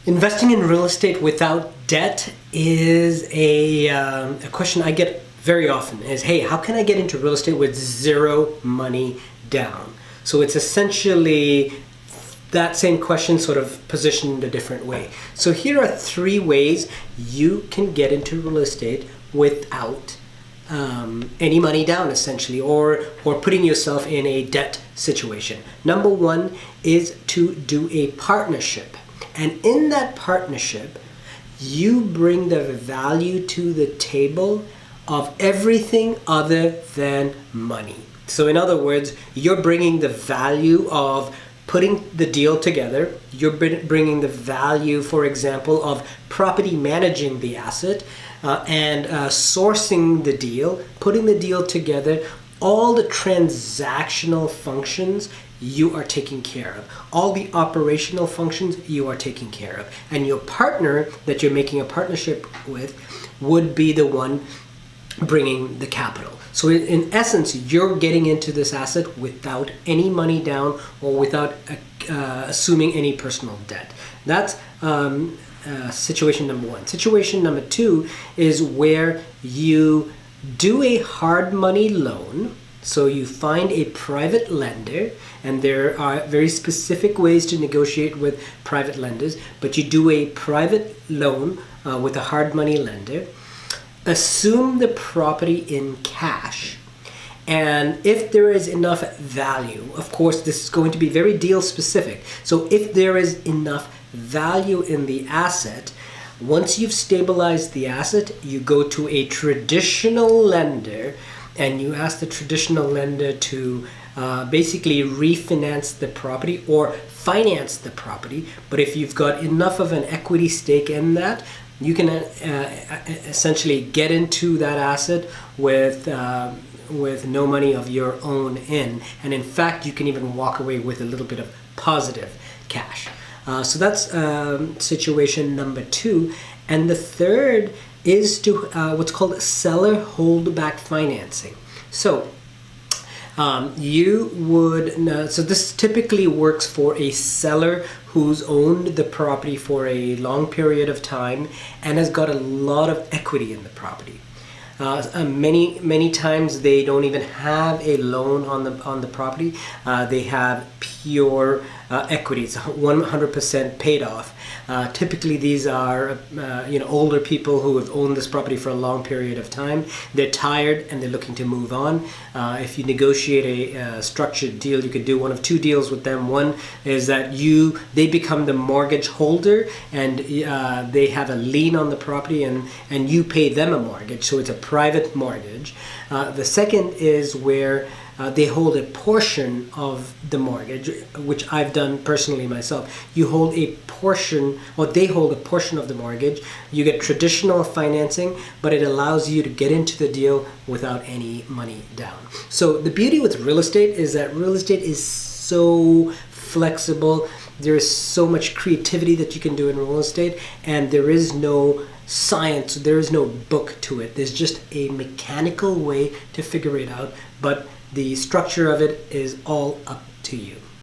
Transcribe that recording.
Investing in real estate without debt is a question I get very often is, hey, how can I get into real estate with zero money down? So it's essentially that same question sort of positioned a different way. So here are 3 ways you can get into real estate without any money down, essentially, or putting yourself in a debt situation. Number 1 is to do a partnership. And in that partnership, you bring the value to the table of everything other than money. So in other words, you're bringing the value of putting the deal together. You're bringing the value, for example, of property managing the asset and sourcing the deal, putting the deal together. All the transactional functions you are taking care of. All the operational functions you are taking care of. And your partner that you're making a partnership with would be the one bringing the capital. So in essence, you're getting into this asset without any money down or without assuming any personal debt. That's situation number 1. Situation number 2 is where you do a hard money loan. So you find a private lender, and there are very specific ways to negotiate with private lenders, but you do a private loan with a hard money lender. Assume the property in cash, and if there is enough value, of course this is going to be very deal specific, so if there is enough value in the asset, once you've stabilized the asset, you go to a traditional lender and you ask the traditional lender to basically refinance the property or finance the property. But if you've got enough of an equity stake in that, you can essentially get into that asset with no money of your own in. And in fact, you can even walk away with a little bit of positive cash. So that's situation number 2. And the third is to what's called seller holdback financing. So so this typically works for a seller who's owned the property for a long period of time and has got a lot of equity in the property. Many times they don't even have a loan on the property. They have pure equity. It's 100% paid off. Typically, these are older people who have owned this property for a long period of time. They're tired and they're looking to move on. If you negotiate a structured deal, you could do one of 2 deals with them. One is that they become the mortgage holder and they have a lien on the property, and you pay them a mortgage. So it's a private mortgage. The second is where they hold a portion of the mortgage, which I've done personally myself. You hold a portion, or they hold a portion of the mortgage. You get traditional financing, but it allows you to get into the deal without any money down. So the beauty with real estate is that real estate is so flexible. There is so much creativity that you can do in real estate, and there is no science, there is no book to it. There's just a mechanical way to figure it out, but the structure of it is all up to you.